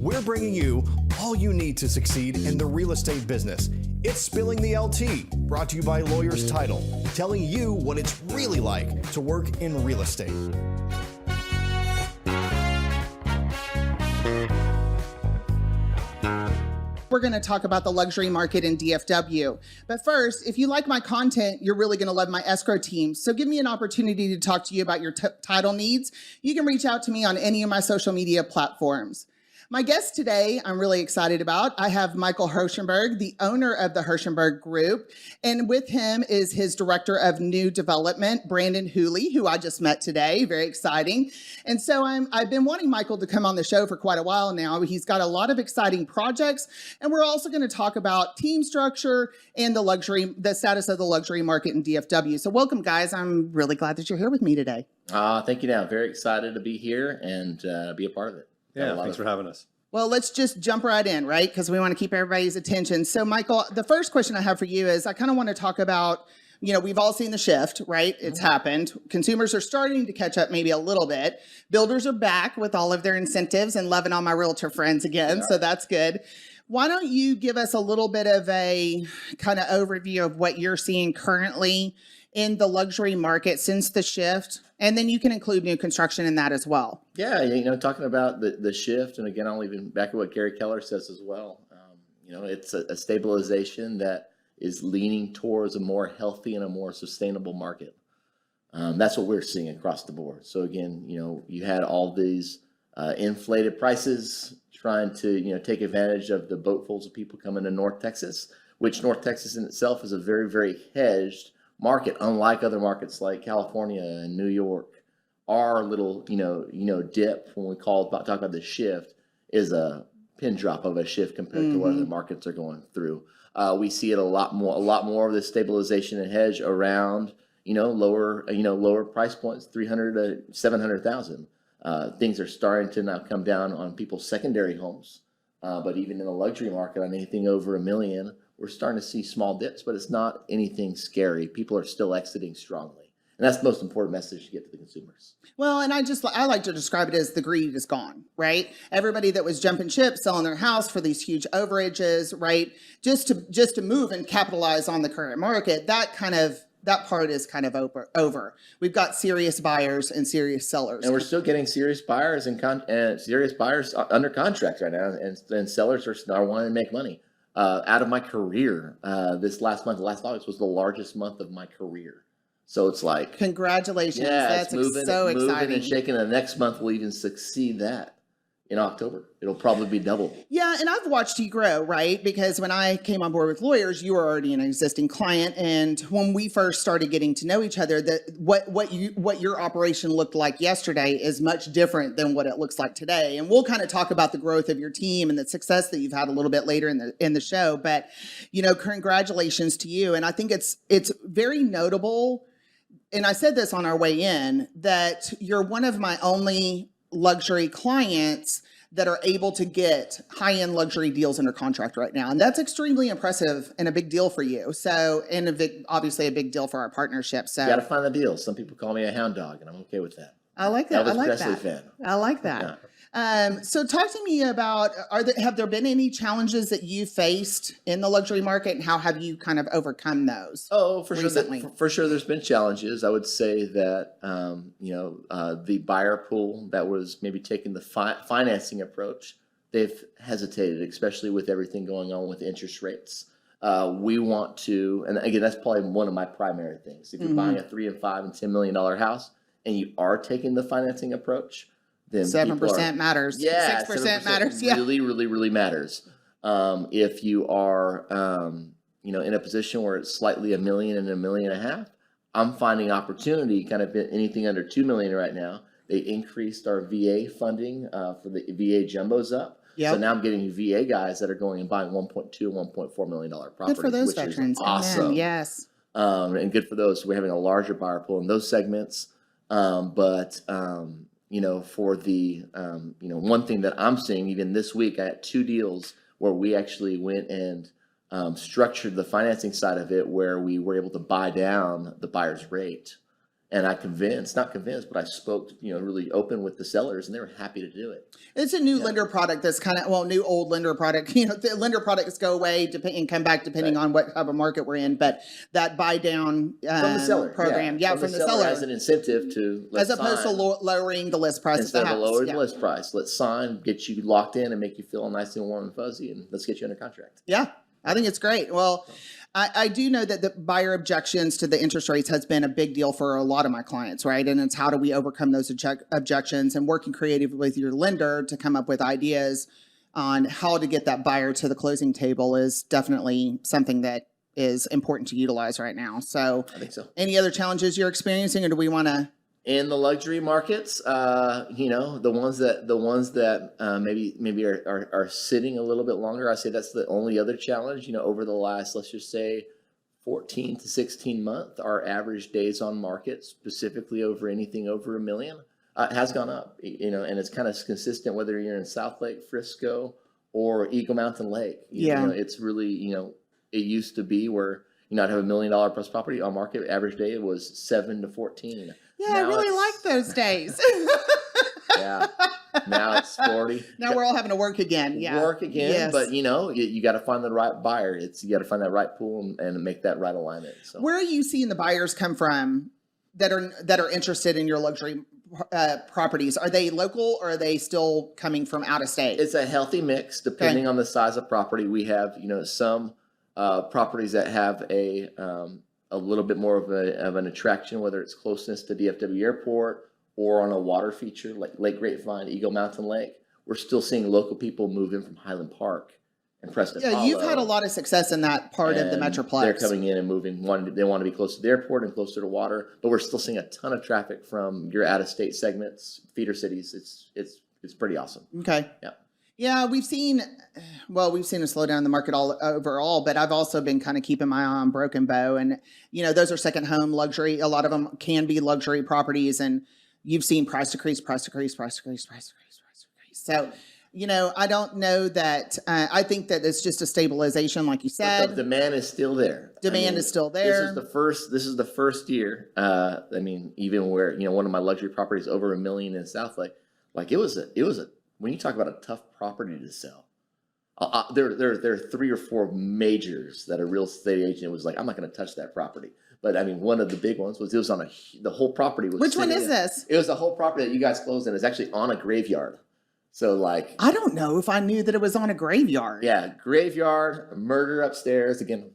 we're bringing you all you need to succeed in the real estate business. It's Spilling the LT, brought to you by Lawyers Title, telling you what it's really like to work in real estate. We're going to talk about the luxury market in DFW. But first, if you like my content, you're really going to love my escrow team. So give me an opportunity to talk to you about your title needs. You can reach out to me on any of my social media platforms. My guest today, I'm really excited about. I have Michael Hershenberg, the owner of the Hershenberg Group, and with him is his director of new development, Brandon Hooley, who I just met today. Very exciting. And so I've been wanting Michael to come on the show for quite a while now. He's got a lot of exciting projects, and we're also going to talk about team structure and the status of the luxury market in DFW. So welcome, guys. I'm really glad that you're here with me today. Thank you, Dan. Very excited to be here and be a part of it. Yeah, thanks for having us. Well, let's just jump right in, right? Because we want to keep everybody's attention. So, Michael, the first question I have for you is I kind of want to talk about, we've all seen the shift, right? It's happened. Consumers are starting to catch up maybe a little bit. Builders are back with all of their incentives and loving on my realtor friends again. So that's good. Why don't you give us a little bit of a kind of overview of what you're seeing currently in the luxury market since the shift? And then you can include new construction in that as well. Yeah, talking about the shift, and again, I'll even back to what Gary Keller says as well. It's a stabilization that is leaning towards a more healthy and a more sustainable market. That's what we're seeing across the board. So again, you had all these inflated prices trying to, take advantage of the boatfuls of people coming to North Texas, which North Texas in itself is a very, very hedged market, unlike other markets like California and New York. Our little, dip when we talk about the shift is a pin drop of a shift compared to what other markets are going through. We see it a lot more of this stabilization and hedge around, lower price points, 300 to 700,000. Things are starting to now come down on people's secondary homes, but even in the luxury market, on anything over $1 million. We're starting to see small dips, but it's not anything scary. People are still exiting strongly. And that's the most important message to get to the consumers. Well, and I like to describe it as the greed is gone, right? Everybody that was jumping ship, selling their house for these huge overages, right? Just to move and capitalize on the current market, that part is kind of over. We've got serious buyers and serious sellers. And we're still getting serious buyers and serious buyers under contract right now, and sellers are wanting to make money. Out of my career, this last August was the largest month of my career. So it's like, congratulations. Yeah, that's moving exciting. And shaking. The next month will even succeed that. In October, it'll probably be double. Yeah, and I've watched you grow, right? Because when I came on board with Lawyers, you were already an existing client, and when we first started getting to know each other, what your operation looked like yesterday is much different than what it looks like today. And we'll kind of talk about the growth of your team and the success that you've had a little bit later in the show. But congratulations to you, and I think it's very notable. And I said this on our way in that you're one of my only luxury clients that are able to get high-end luxury deals under contract right now. And that's extremely impressive and a big deal for you. So, and obviously a big deal for our partnership. So you got to find the deals. Some people call me a hound dog, and I'm okay with that. I like that. Elvis Presley fan. I like that. Yeah. So talk to me about, have there been any challenges that you faced in the luxury market, and how have you kind of overcome those? Oh, for recently? Sure. For sure, there's been challenges. I would say that, the buyer pool that was maybe taking the financing approach, they've hesitated, especially with everything going on with interest rates. We want to, and again, that's probably one of my primary things. If you're buying a $3 and $5 and $10 million house and you are taking the financing approach, then 7% matters. Yeah, 6% matters. Yeah, really, really, really matters. If you are, in a position where it's slightly $1 million and $1.5 million, I'm finding opportunity kind of anything under $2 million right now. They increased our VA funding for the VA jumbos up. Yep. So now I'm getting VA guys that are going and buying $1.2 and $1.4 million properties. Good for those which veterans. Is awesome. Amen. Yes. And good for those. So we're having a larger buyer pool in those segments. For the, one thing that I'm seeing even this week, I had 2 deals where we actually went and structured the financing side of it, where we were able to buy down the buyer's rate And not convinced, but I spoke, really open with the sellers, and they were happy to do it. It's a new lender product that's kind of, well, new old lender product. The lender products go away and come back depending on what type of market we're in. But that buy down From the seller program, from the seller seller as an incentive to as opposed to lowering the list price instead of the of house. lowering the list price. Let's sign, get you locked in, and make you feel nice and warm and fuzzy, and let's get you under contract. Yeah, I think it's great. Well, I do know that the buyer objections to the interest rates has been a big deal for a lot of my clients, right? And it's how do we overcome those objections, and working creatively with your lender to come up with ideas on how to get that buyer to the closing table is definitely something that is important to utilize right now. So I think so. Any other challenges you're experiencing, or do we want to? In the luxury markets, the ones that maybe are sitting a little bit longer, I say that's the only other challenge. Over the last, let's just say, 14 to 16 months, our average days on market, specifically over anything over $1 million, has gone up. And it's kind of consistent whether you're in South Lake, Frisco, or Eagle Mountain Lake. It's really it used to be where I'd have $1 million plus property on market. Average day was 7 to 14. Yeah, I really like those days. Yeah. Now it's 40. Now we're all having to work again. Yeah. Work again. Yes. But you got to find the right buyer. You got to find that right pool and make that right alignment. So where are you seeing the buyers come from that are interested in your luxury properties? Are they local, or are they still coming from out of state? It's a healthy mix depending on the size of property. We have, some properties that have a little bit more of an attraction, whether it's closeness to DFW Airport or on a water feature like Lake Grapevine, Eagle Mountain Lake. We're still seeing local people move in from Highland Park and Preston Hollow. You've had a lot of success in that part of the Metroplex. They're coming in and moving. They want to be close to the airport and closer to water, but we're still seeing a ton of traffic from your out-of-state segments, feeder cities. It's pretty awesome. Okay. Yeah. Yeah, we've seen a slowdown in the market all overall, but I've also been kind of keeping my eye on Broken Bow, and those are second home luxury. A lot of them can be luxury properties, and you've seen price decrease. So, I don't know that. I think that it's just a stabilization, like you said. But the demand is still there. Demand is still there. This is the first year. Even where one of my luxury properties over $1 million in South Lake, like it was a. When you talk about a tough property to sell, there are 3 or 4 majors that a real estate agent was like, I'm not going to touch that property. But one of the big ones was the whole property was. Which one is this? It was the whole property that you guys closed in. It's actually on a graveyard. So I don't know if I knew that it was on a graveyard. Yeah, graveyard, murder upstairs again.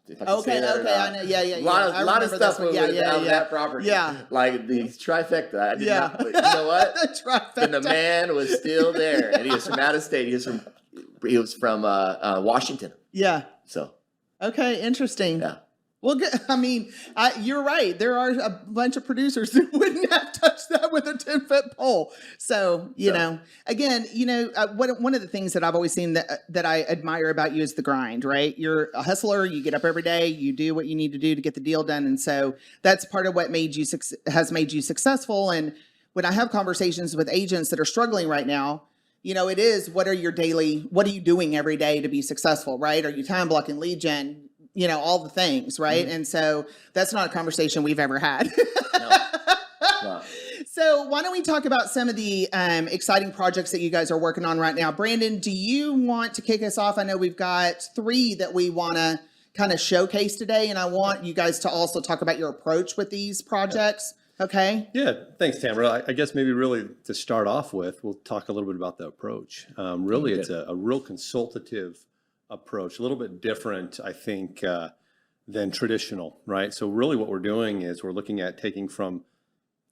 Okay, I know. Yeah. A lot of stuff went down that property. Yeah. Like the trifecta. I did not, but you know what? The trifecta. And the man was still there. And he was from out of state. He was from Washington. Yeah. So. Okay, interesting. Yeah. Well, you're right. There are a bunch of producers that wouldn't have touched that with a 10-foot pole. So, again, one of the things that I've always seen that I admire about you is the grind, right? You're a hustler. You get up every day. You do what you need to do to get the deal done. And so that's part of what has made you successful. And when I have conversations with agents that are struggling right now, it is, what are you doing every day to be successful, right? Are you time blocking, lead gen? All the things, right? Mm-hmm. And so that's not a conversation we've ever had. No. So why don't we talk about some of the exciting projects that you guys are working on right now? Brandon, do you want to kick us off? I know we've got 3 that we want to kind of showcase today, and I want you guys to also talk about your approach with these projects. Okay? Yeah, thanks, Tamera. I guess maybe really to start off with, we'll talk a little bit about the approach. Really, it's a real consultative approach, a little bit different, I think, than traditional, right? So really what we're doing is we're looking at taking from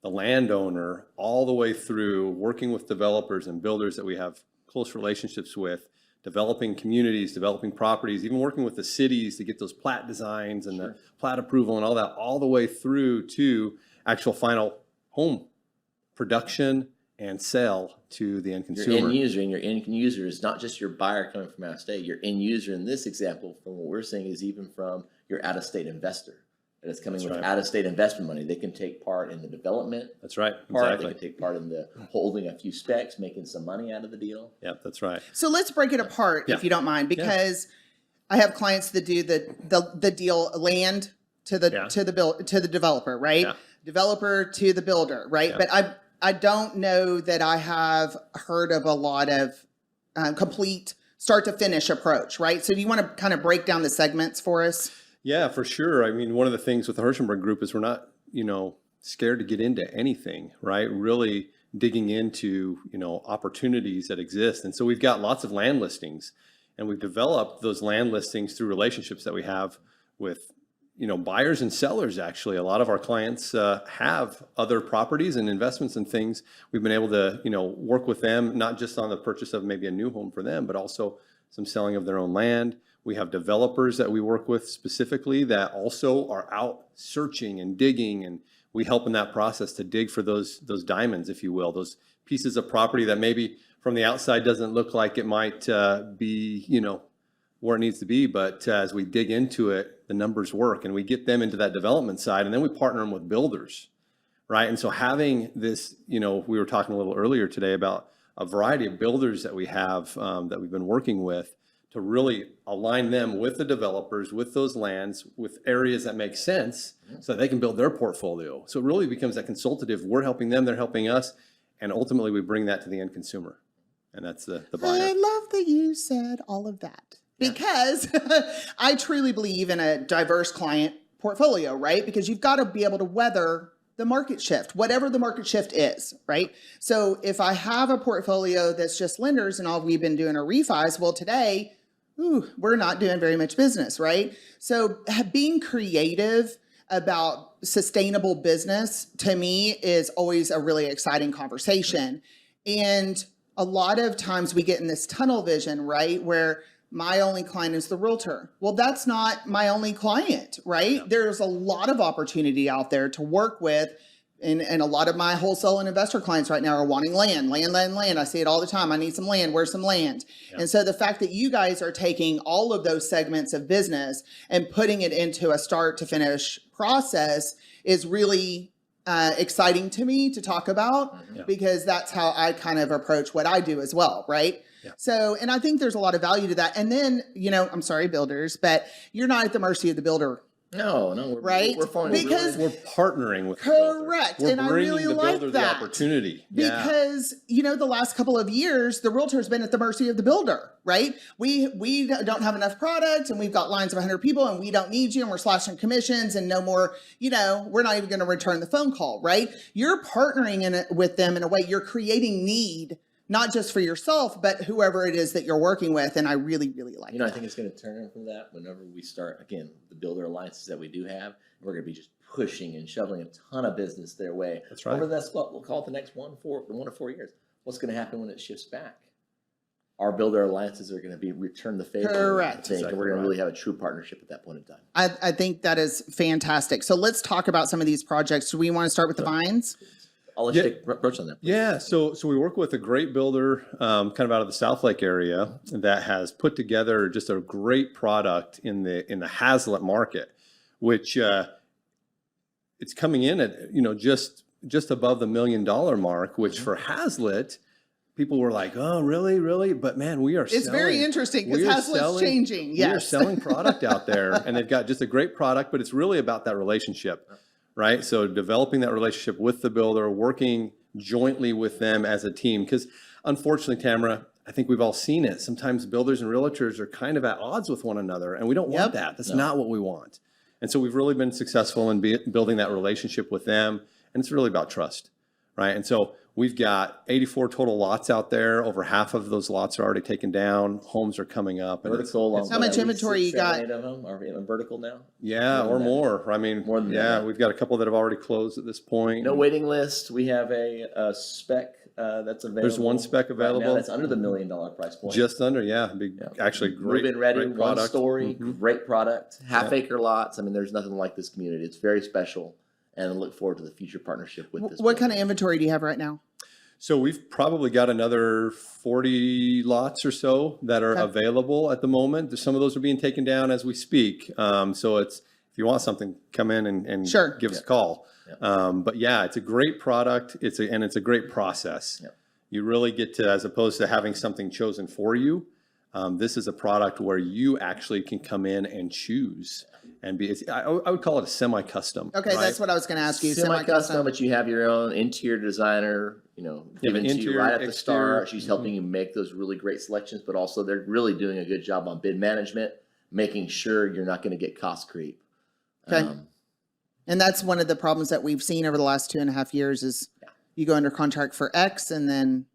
the landowner all the way through working with developers and builders that we have close relationships with, developing communities, developing properties, even working with the cities to get those plat designs and the plat approval and all that, all the way through to actual final home production and sell to the end consumer. Your end user, and your end user is not just your buyer coming from out of state. Your end user in this example, from what we're seeing, is even from your out-of-state investor that is coming with out-of-state investment money. They can take part in the development. That's right. Exactly. They can take part in the holding a few specs, making some money out of the deal. Yeah, that's right. So let's break it apart, if you don't mind, because I have clients that do the deal land to the developer, right? Yeah. developer to the builder, right? Yeah. But I don't know that I have heard of a lot of complete start to finish approach, right? So do you want to kind of break down the segments for us? Yeah, for sure. I mean, one of the things with the Hershenberg Group is we're not, scared to get into anything, right? Really digging into, opportunities that exist. And so we've got lots of land listings, and we've developed those land listings through relationships that we have with, buyers and sellers. Actually, a lot of our clients have other properties and investments and things. We've been able to, work with them, not just on the purchase of maybe a new home for them, but also some selling of their own land. We have developers that we work with specifically that also are out searching and digging, and we help in that process to dig for those diamonds, if you will, those pieces of property that maybe from the outside doesn't look like it might be, where it needs to be. But as we dig into it, the numbers work, and we get them into that development side, and then we partner them with builders, right? And so having this, we were talking a little earlier today about a variety of builders that we have that we've been working with to really align them with the developers, with those lands, with areas that make sense so that they can build their portfolio. So it really becomes that consultative. We're helping them, they're helping us, and ultimately we bring that to the end consumer. And that's the buyer. I love that you said all of that because I truly believe in a diverse client portfolio, right? Because you've got to be able to weather the market shift, whatever the market shift is, right? So if I have a portfolio that's just lenders and all we've been doing are refis, well, today, we're not doing very much business, right? So being creative about sustainable business to me is always a really exciting conversation. And a lot of times we get in this tunnel vision, right? Where my only client is the realtor. Well, that's not my only client, right? Yeah. There's a lot of opportunity out there to work with. And a lot of my wholesale and investor clients right now are wanting land. I see it all the time. I need some land. Where's some land? Yeah. And so the fact that you guys are taking all of those segments of business and putting it into a start to finish process is really exciting to me to talk about because that's how I kind of approach what I do as well, right? Yeah. So, and I think there's a lot of value to that. And then, I'm sorry, builders, but you're not at the mercy of the builder. No, right? We're because we're partnering with correct, the builder. And I really like that the opportunity because the last couple of years the realtor's been at the mercy of the builder, right? We don't have enough product, and we've got lines of 100 people, and we don't need you, and we're slashing commissions, and no more. We're not even going to return the phone call, right? You're partnering with them in a way. You're creating need. Not just for yourself, but whoever it is that you're working with. And I really, really like that. I think it's going to turn from that whenever we start, again, the builder alliances that we do have. We're going to be just pushing and shoveling a ton of business their way. That's right. Over that's what we'll call it the next 1 to 4 years. What's going to happen when it shifts back? Our builder alliances are going to be return the favor. Correct. And we're going to really have a true partnership at that point in time. I think that is fantastic. So let's talk about some of these projects. Do we want to start with the vines? I'll let you take approach on that. Please. Yeah, so we work with a great builder kind of out of the South Lake area that has put together just a great product in the Hazlet market, which it's coming in at just above the $1 million mark, which for Hazlet, people were like, oh, really? But man, we are It's very interesting because Hazlet's changing. Yes. We are selling product out there, and they've got just a great product, but it's really about that relationship. Right. So developing that relationship with the builder, working jointly with them as a team, because unfortunately, Tamera, I think we've all seen it. Sometimes builders and realtors are kind of at odds with one another, and we don't want that. That's not what we want. And so we've really been successful in building that relationship with them. And it's really about trust. Right. And so we've got 84 total lots out there. Over half of those lots are already taken down. Homes are coming up. And vertical. How much inventory you got? 8 of them are vertical now. Yeah, or more. I mean, more than that. We've got a couple that have already closed at this point. No waiting list. We have a spec that's available. There's one spec available. Right now that's under the $1 million price point. Just under, actually great. Move-in ready, great one product. story, great product. Half-acre lots. I mean, there's nothing like this community. It's very special. And I look forward to the future partnership with this. What kind of inventory do you have right now? So we've probably got another 40 lots or so that are available at the moment. Some of those are being taken down as we speak. So if you want something, come in and give us a call. But yeah, it's a great product. It's a great process. You really get to, as opposed to having something chosen for you, This is a product where you actually can come in and choose and be, I would call it a semi-custom. Okay, right? that's what I was going to ask you. Semi-custom, but you have your own interior designer, given to you right at the start. She's helping you make those really great selections, but also they're really doing a good job on bid management, making sure you're not going to get cost creep. Okay. And that's one of the problems that we've seen over the last 2.5 years is you go under contract for X and then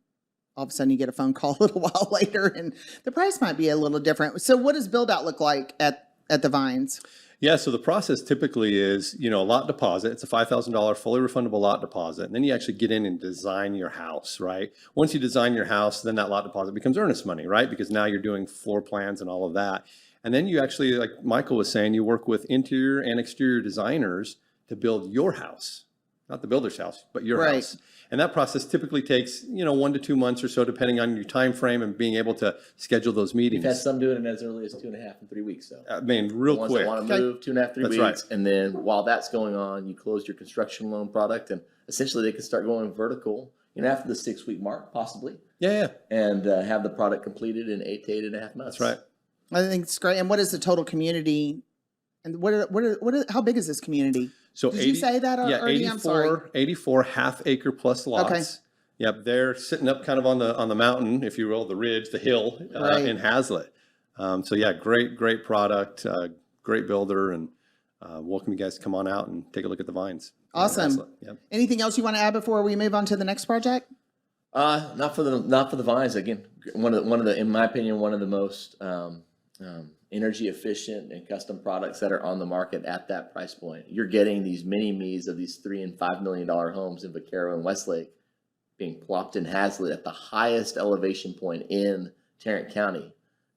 all of a sudden you get a phone call a little while later and the price might be a little different. So what does build out look like at the Vines? Yeah, so the process typically is, a lot deposit. It's a $5,000 fully refundable lot deposit. And then you actually get in and design your house, right? Once you design your house, then that lot deposit becomes earnest money, right? Because now you're doing floor plans and all of that. And then you actually, like Michael was saying, you work with interior and exterior designers to build your house. Not the builder's house, but your house. And that process typically takes, 1 to 2 months or so, depending on your time frame and being able to schedule those meetings. We've had some doing it as early as 2.5 and 3 weeks. So I mean, real the ones quick. that want to move 2.5, 3 That's weeks, right. and then while that's going on, you close your construction loan product, and essentially they can start going vertical. After the 6-week mark, possibly. Yeah. And have the product completed in 8 to 8.5 months. That's right. I think it's great. And what is the total community? And how big is this community? So Did you say that already? I'm sorry. 84 half-acre plus lots. Okay. Yep, they're sitting up kind of on the mountain, if you will, the ridge, the hill in Hazlitt. So yeah, great product, great builder, and welcome you guys to come on out and take a look at the Vines. Awesome. Yep. Anything else you want to add before we move on to the next project? Not for the Vines. Again, one of the, in my opinion, one of the most energy efficient and custom products that are on the market at that price point. You're getting these mini me's of these $3 and $5 million homes in Vaquero and Westlake being plopped in Hazlitt at the highest elevation point in Tarrant County,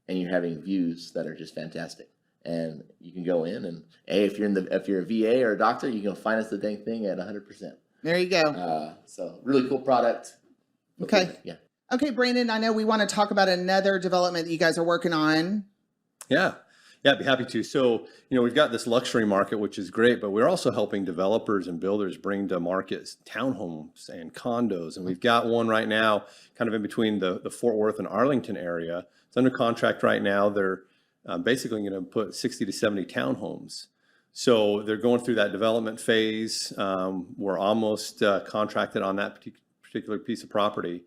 and you're having views that are just fantastic. And you can go in and if you're a VA or a doctor, you can finance the dang thing at 100%. There you go. So really cool product. Okay. Yeah. Okay, Brandon, I know we want to talk about another development that you guys are working on. Yeah, I'd be happy to. So, we've got this luxury market, which is great, but we're also helping developers and builders bring to market townhomes and condos. And we've got one right now kind of in between the Fort Worth and Arlington area. It's under contract right now. They're basically going to put 60 to 70 townhomes. So they're going through that development phase. We're almost contracted on that particular piece of property.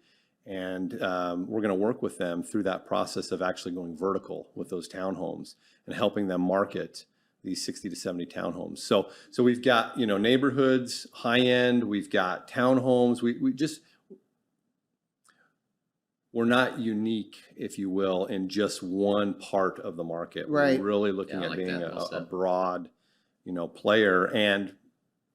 And we're going to work with them through that process of actually going vertical with those townhomes and helping them market these 60 to 70 townhomes. So we've got, neighborhoods, high end, we've got townhomes. We're not unique, if you will, in just one part of the market. Right. We're really looking at being a broad, player, and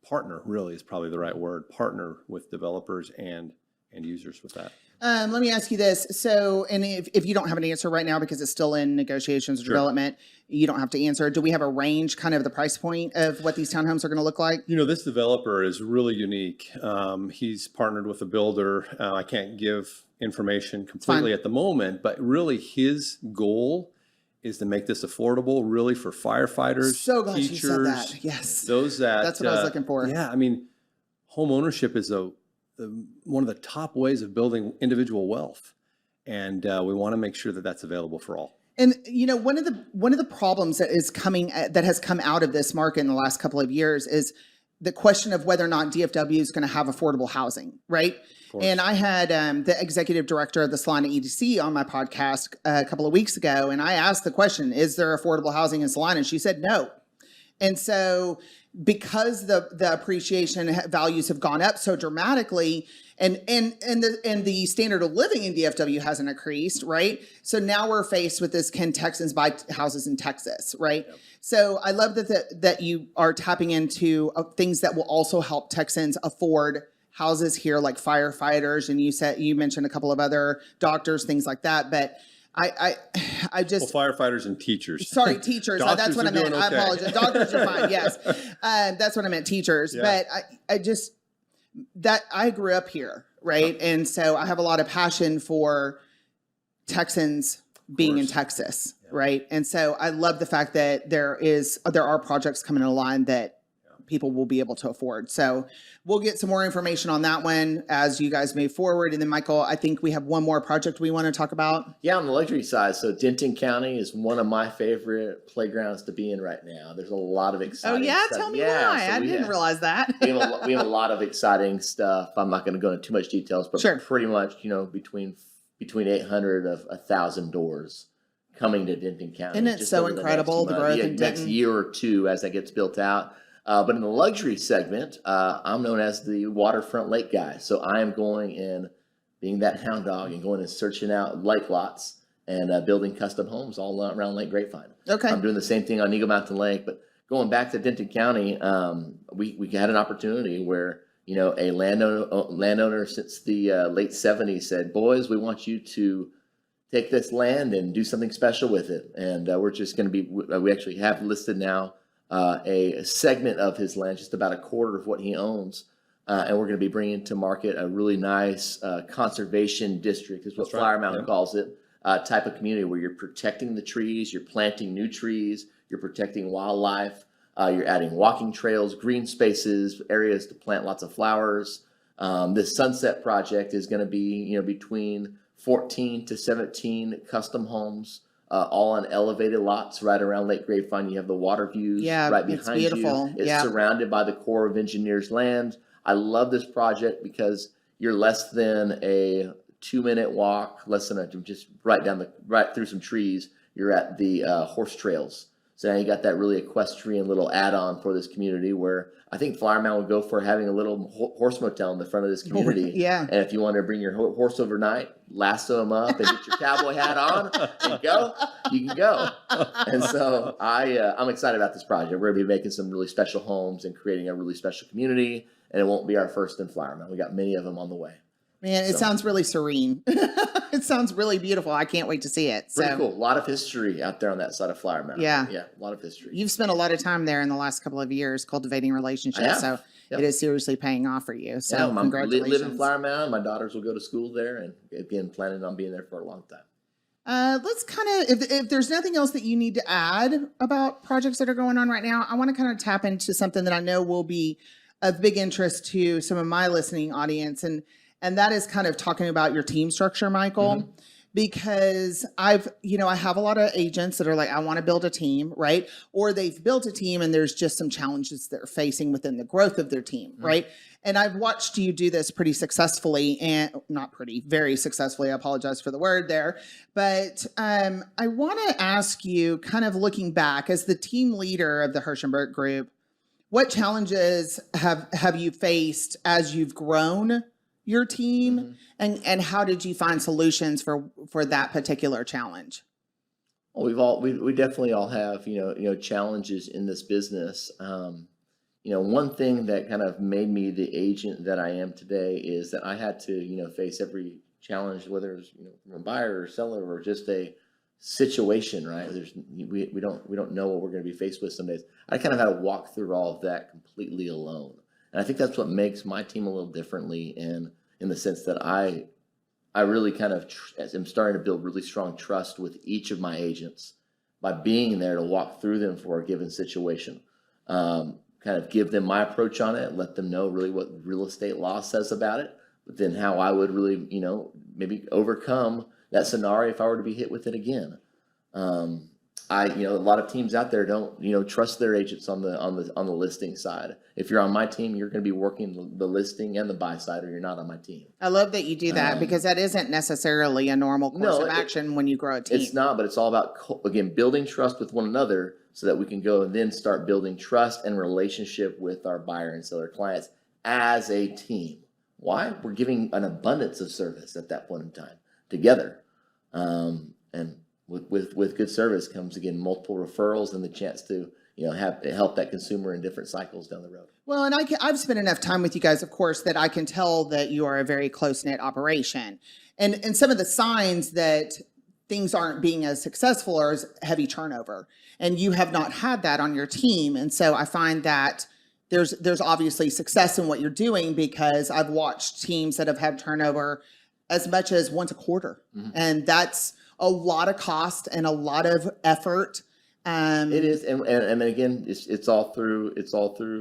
partner really is probably the right word, partner with developers and users with that. Let me ask you this. So, and if you don't have an answer right now because it's still in negotiations or development, you don't have to answer. Do we have a range, kind of the price point of what these townhomes are going to look like? This developer is really unique. He's partnered with a builder. I can't give information completely at the moment, but really his goal is to make this affordable really for firefighters, so glad teachers, you said that. Yes. Those that's what I was looking for. Yeah, I mean, home ownership is one of the top ways of building individual wealth, and we want to make sure that that's available for all. And one of the problems that has come out of this market in the last couple of years is the question of whether or not DFW is going to have affordable housing, right? And I had the executive director of the Salina EDC on my podcast a couple of weeks ago, and I asked the question, "Is there affordable housing in Salina?" And she said no. And so, because the appreciation values have gone up so dramatically, and the standard of living in DFW hasn't increased, right? So now we're faced with this: can Texans buy houses in Texas, right? Yep. So I love that you are tapping into things that will also help Texans afford houses here, like firefighters, and you mentioned a couple of other doctors, things like that, but. I just firefighters and teachers. Sorry, teachers. That's what I meant. Okay. I apologize. Doctors are fine. Yes, that's what I meant. Teachers. Yeah. But I grew up here, right? And so I have a lot of passion for Texans being in Texas, right? And so I love the fact that there are projects coming in line that people will be able to afford. So we'll get some more information on that one as you guys move forward. And then Michael, I think we have one more project we want to talk about. Yeah, on the luxury side. So Denton County is one of my favorite playgrounds to be in right now. There's a lot of exciting stuff. Tell me why. So I didn't realize that. we have a lot of exciting stuff. I'm not going to go into too much details, but pretty much, between 800 of 1,000 doors coming to Denton County. Isn't it so incredible, the growth in Denton? Next year or two as that gets built out. But in the luxury segment, I'm known as the waterfront lake guy. So I am going and being that hound dog and going and searching out lake lots and building custom homes all around Lake Grapevine. Okay. I'm doing the same thing on Eagle Mountain Lake. But going back to Denton County, we had an opportunity where a landowner since the late 70s said, boys, we want you to take this land and do something special with it. And we're just going to be, we actually have listed now a segment of his land, just about a quarter of what he owns. And we're going to be bringing to market a really nice conservation district, is what Flower Mountain calls it, type of community where you're protecting the trees, you're planting new trees, you're protecting wildlife, you're adding walking trails, green spaces, areas to plant lots of flowers. This Sunset project is going to be, between 14 to 17 custom homes, all on elevated lots right around Lake Grapevine. You have the water views right behind you. It's surrounded by the Corps of Engineers land. I love this project because you're less than a 2-minute walk, just right through some trees. You're at the horse trails. So now you got that really equestrian little add-on for this community where I think Flower Mound would go for having a little horse motel in the front of this community. Yeah. And if you want to bring your horse overnight, lasso him up and get your cowboy hat on and go, you can go. And so I'm excited about this project. We're going to be making some really special homes and creating a really special community. And it won't be our first in Flower Mound. We got many of them on the way. Man, it sounds really serene. It sounds really beautiful. I can't wait to see it. Pretty cool. A lot of history out there on that side of Flower Mound. Yeah. Yeah, a lot of history. You've spent a lot of time there in the last couple of years cultivating relationships. So it is seriously paying off for you. So congratulations. Live in Flower Mound. My daughters will go to school there and again, planning on being there for a long time. Let's kind of, if there's nothing else that you need to add about projects that are going on right now, I want to kind of tap into something that I know will be of big interest to some of my listening audience. And that is kind of talking about your team structure, Michael, because I have a lot of agents that are like, I want to build a team, right? Or they've built a team and there's just some challenges they're facing within the growth of their team, right? And I've watched you do this pretty successfully, and very successfully. I apologize for the word there. But I want to ask you, kind of looking back as the team leader of the Hershenberg Group, what challenges have you faced as you've grown your team, and how did you find solutions for that particular challenge? Well, we definitely all have challenges in this business. One thing that kind of made me the agent that I am today is that I had to face every challenge, whether it's from a buyer or seller or just a situation, right? We don't know what we're going to be faced with some days. I kind of had to walk through all of that completely alone. And I think that's what makes my team a little differently in the sense that I really kind of am starting to build really strong trust with each of my agents by being there to walk through them for a given situation. Kind of give them my approach on it, let them know really what real estate law says about it, but then how I would really, maybe overcome that scenario if I were to be hit with it again. A lot of teams out there don't, trust their agents on the listing side. If you're on my team, you're going to be working the listing and the buy side, or you're not on my team. I love that you do that because that isn't necessarily a normal course of action when you grow a team. It's not, but it's all about, again, building trust with one another so that we can go and then start building trust and relationship with our buyer and seller clients as a team. Why? We're giving an abundance of service at that point in time together. And with good service comes, again, multiple referrals and the chance to help that consumer in different cycles down the road. Well, and I've spent enough time with you guys, of course, that I can tell that you are a very close-knit operation. And some of the signs that things aren't being as successful are as heavy turnover. And you have not had that on your team. And so I find that there's obviously success in what you're doing, because I've watched teams that have had turnover as much as once a quarter. And that's a lot of cost and a lot of effort It is, and again, it's all through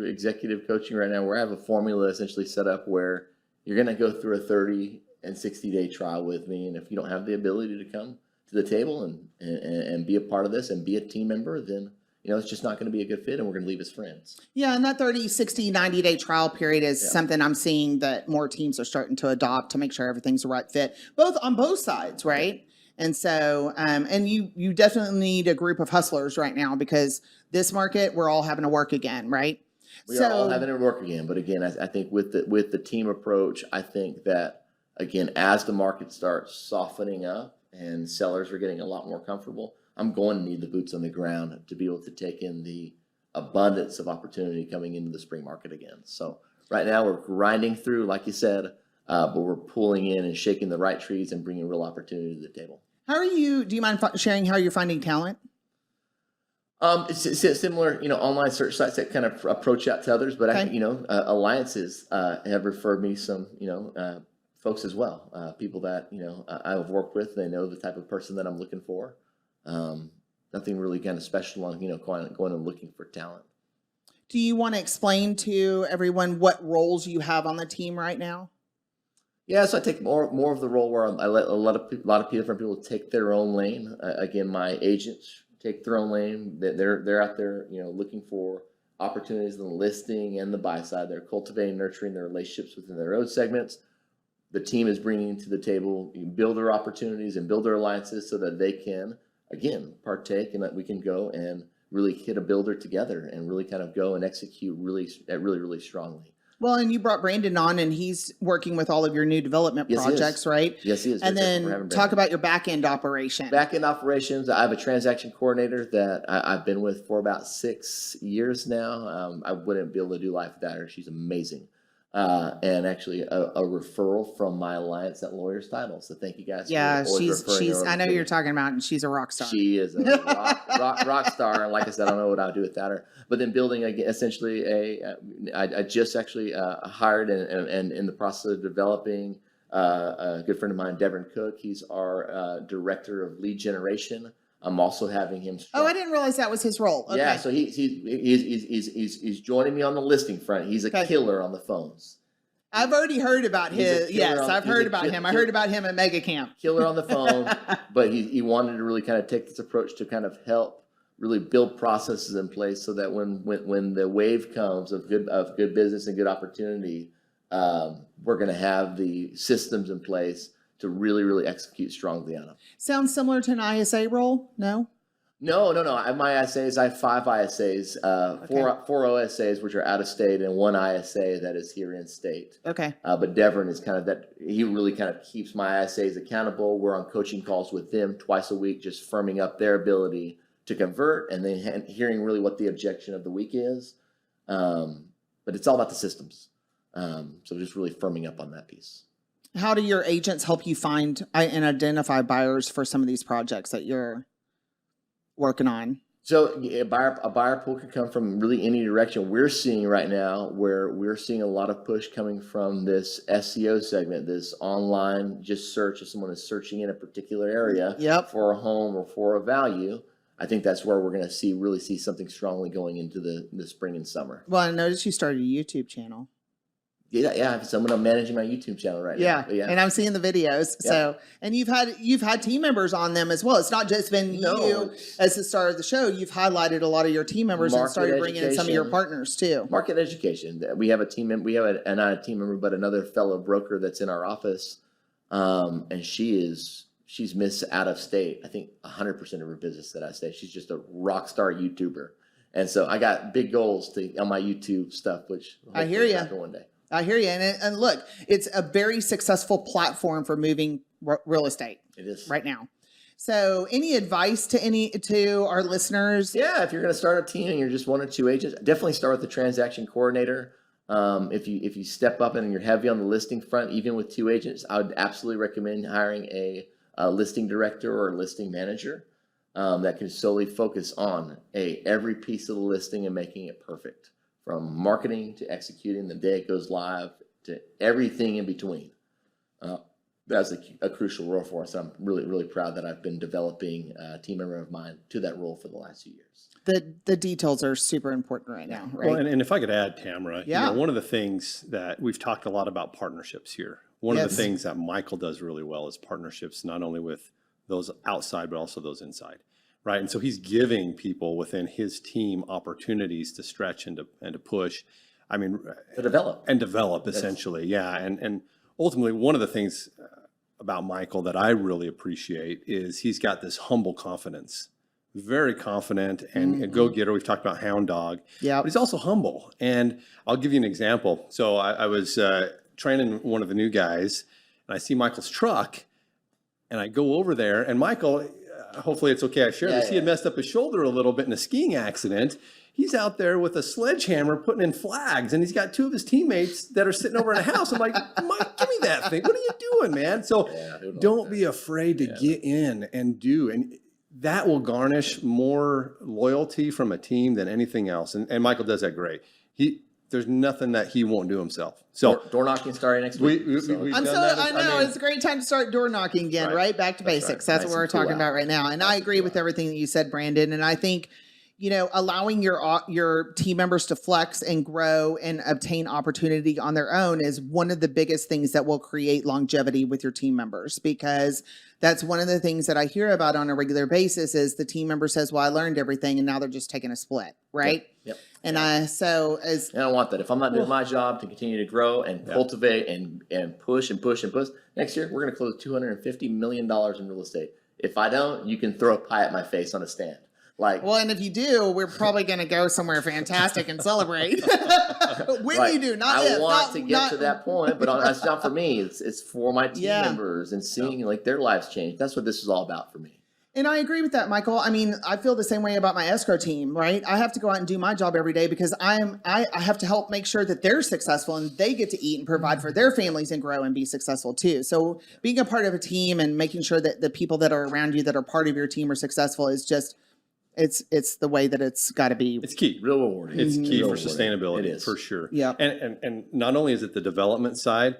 executive coaching right now, where I have a formula essentially set up where you're going to go through a 30 and 60-day trial with me, and if you don't have the ability to come to the table and be a part of this and be a team member, then it's just not going to be a good fit, and we're going to leave as friends. Yeah, and that 30, 60, 90-day trial period is something I'm seeing that more teams are starting to adopt to make sure everything's the right fit, on both sides, right? And so, and you definitely need a group of hustlers right now, because this market, we're all having to work again, right? We are all having to work again, but again, I think with the team approach, I think that again, as the market starts softening up and sellers are getting a lot more comfortable, I'm going to need the boots on the ground to be able to take in the abundance of opportunity coming into the spring market again. So right now we're grinding through, like you said, but we're pulling in and shaking the right trees and bringing real opportunity to the table. Do you mind sharing how you're finding talent? It's similar, online search sites that kind of approach out to others, but Okay. alliances have referred me some, folks as well, people that, I've worked with. They know the type of person that I'm looking for. Nothing really kind of special on, going and looking for talent. Do you want to explain to everyone what roles you have on the team right now? Yeah, so I take more of the role where I let a lot of different people take their own lane. Again, my agents take their own lane. They're out there, looking for opportunities in the listing and the buy side. They're cultivating, nurturing their relationships within their own segments. The team is bringing to the table builder opportunities and builder alliances so that they can, again, partake, and that we can go and really hit a builder together and really kind of go and execute really strongly. Well, and you brought Brandon on, and he's working with all of your new development projects, right? Yes, he is. And then talk about your back-end operation. Back-end operations, I have a transaction coordinator that I've been with for about 6 years now. I wouldn't be able to do life without her. She's amazing. And actually a referral from my alliance at Lawyers Title. So thank you guys. Yeah, for always referring her I know over to you're me. talking about, and she's a rock star. She is a rock star, and like I said, I don't know what I'd do without her. But then building essentially I just actually hired and in the process of developing a good friend of mine, Devin Cook. He's our director of lead generation. I'm also having him. Oh, I didn't realize that was his role. Okay. Yeah, so he's joining me on the listing front. He's a killer on the phones. I've already heard about his. Yes, I've heard about him. I heard about him at Mega Camp. Killer on the phone, but he wanted to really kind of take this approach to kind of help really build processes in place so that when the wave comes of good business and good opportunity, we're going to have the systems in place to really execute strongly on them. Sounds similar to an ISA role? No? No. I have my ISAs. I have 5 ISAs, four OSAs, which are out of state, and 1 ISA that is here in state. Okay. But Devin is kind of that. He really kind of keeps my ISAs accountable. We're on coaching calls with them twice a week, just firming up their ability to convert, and then hearing really what the objection of the week is. But it's all about the systems. So just really firming up on that piece. How do your agents help you find and identify buyers for some of these projects that you're working on? So a buyer pool could come from really any direction. We're seeing right now where we're seeing a lot of push coming from this SEO segment, this online just search. If someone is searching in a particular area for a home or for a value, I think that's where we're going to really see something strongly going into the spring and summer. Well, I noticed you started a YouTube channel. Yeah. Someone I'm managing my YouTube channel right now. Yeah, and I'm seeing the videos. Yeah. So, and you've had team members on them as well. It's not just been you as the star of the show. You've highlighted a lot of your team members and started bringing in some of your partners too. Market education. We have a team member. We have not a team member, but another fellow broker that's in our office, and she's missed out of state. I think 100% of her business that I say. She's just a rock star YouTuber, and so I got big goals on my YouTube stuff, which I hear you. One day. I hear you. And look, it's a very successful platform for moving real estate. It is right now. So any advice to our listeners? Yeah, if you're going to start a team and you're just 1 or 2 agents, definitely start with the transaction coordinator. If you step up and you're heavy on the listing front, even with 2 agents, I would absolutely recommend hiring a listing director or a listing manager that can solely focus on every piece of the listing and making it perfect. From marketing to executing the day it goes live to everything in between. that's a crucial role for us. I'm really, really proud that I've been developing a team member of mine to that role for the last few years. The details are super important right now, right? Well, and if I could add, Tamera, Yeah. one of the things that we've talked a lot about partnerships here. One of the Yes. things that Michael does really well is partnerships, not only with those outside, but also those inside, right? And so he's giving people within his team opportunities to stretch and to push. I mean, To develop. and develop essentially. Yeah. And ultimately, one of the things about Michael that I really appreciate is he's got this humble confidence, very confident and a go-getter. We've talked about hound dog, Yeah. but he's also humble. And I'll give you an example. So I was training one of the new guys, and I see Michael's truck, and I go over there, and Michael, hopefully it's okay I share this, he had messed up his shoulder a little bit in a skiing accident. He's out there with a sledgehammer putting in flags, and he's got two of his teammates that are sitting over in a house. I'm like, Mike, give me that thing. What are you doing, man? So don't be afraid to get in and do. And that will garnish more loyalty from a team than anything else. And Michael does that great. There's nothing that he won't do himself. So Door knocking starting next week. we've done that. I know it's a great time to start door knocking again, right? Back to basics. That's Nice what we're and cool talking out. about right now. And I agree with everything that you said, Brandon. And I think, allowing your team members to flex and grow and obtain opportunity on their own is one of the biggest things that will create longevity with your team members, because that's one of the things that I hear about on a regular basis is the team member says, well, I learned everything and now they're just taking a split, right? Yep. And I don't want that. If I'm not doing my job to continue to grow and cultivate and push, next year we're going to close $250 million in real estate. If I don't, you can throw a pie at my face on a stand. And if you do, we're probably going to go somewhere fantastic and celebrate. When you do, not if. I want to get to that point, but that's not for me. It's for my team members and seeing their lives change. That's what this is all about for me. And I agree with that, Michael. I mean, I feel the same way about my escrow team, right? I have to go out and do my job every day because I have to help make sure that they're successful and they get to eat and provide for their families and grow and be successful too. So being a part of a team and making sure that the people that are around you that are part of your team are successful is just, it's the way that it's got to be. it's key. Real rewarding. It's key Real for rewarding. sustainability, It is. for sure. Yep. And not only is it the development side,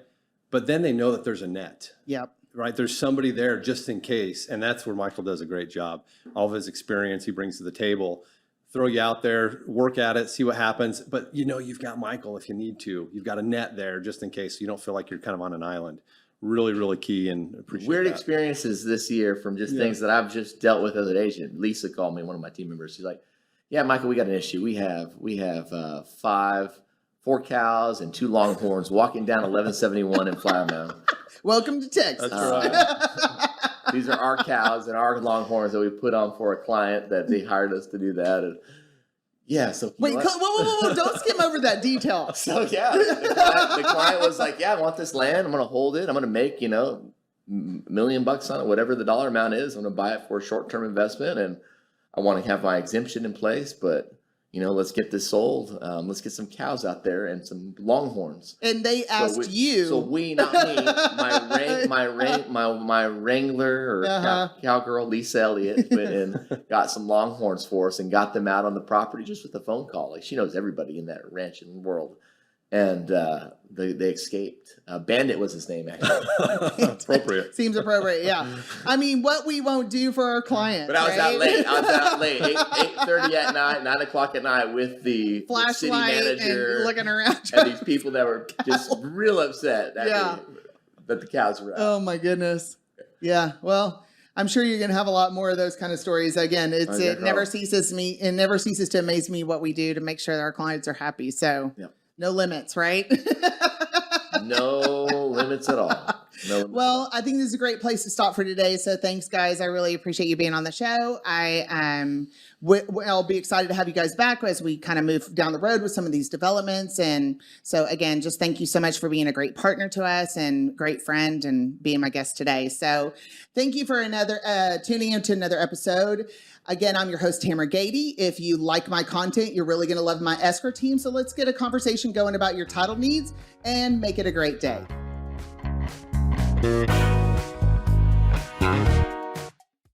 but then they know that there's a net. Yep. Right, there's somebody there just in case, and that's where Michael does a great job. All of his experience he brings to the table. Throw you out there, work at it, see what happens. But you've got Michael if you need to. You've got a net there just in case, so you don't feel like you're kind of on an island. Really, really key, and appreciate Weird that. experiences this year from just things that I've just dealt with as an agent. Lisa called me, one of my team members. She's like, "Yeah, Michael, we got an issue. We have 4 cows and 2 longhorns walking down 1171 in Flower Mound. Welcome to Texas. These are our cows and our longhorns that we put on for a client that they hired us to do that." And so Wait, whoa, don't skim over that detail. So the client was like, "Yeah, I want this land. I'm going to hold it. I'm going to make $1 million on it, whatever the dollar amount is. I'm going to buy it for a short-term investment, and I want to have my exemption in place, but." Let's get this sold. Let's get some cows out there and some longhorns. And they asked you. So we, not me, my wrangler or cowgirl, Lisa Elliott, went and got some longhorns for us and got them out on the property just with a phone call. Like, she knows everybody in that ranching world. And they escaped. Bandit was his name, actually. Appropriate. Seems appropriate, yeah. I mean, what we won't do for our clients. But I was out late. 8:30 at night, 9 o'clock at night with the city Flashlight manager. and looking around. And these people that were just real upset that the cows were out. Oh, my goodness. Yeah, well, I'm sure you're going to have a lot more of those kind of stories. Again, it never ceases to amaze me what we do to make sure that our clients are happy. So no limits, right? No limits at all. No limits. Well, I think this is a great place to stop for today. So thanks, guys. I really appreciate you being on the show. I'll be excited to have you guys back as we kind of move down the road with some of these developments. And so again, just thank you so much for being a great partner to us and great friend and being my guest today. So thank you for tuning into another episode. Again, I'm your host, Tamera Gaede. If you like my content, you're really going to love my escrow team. So let's get a conversation going about your title needs and make it a great day.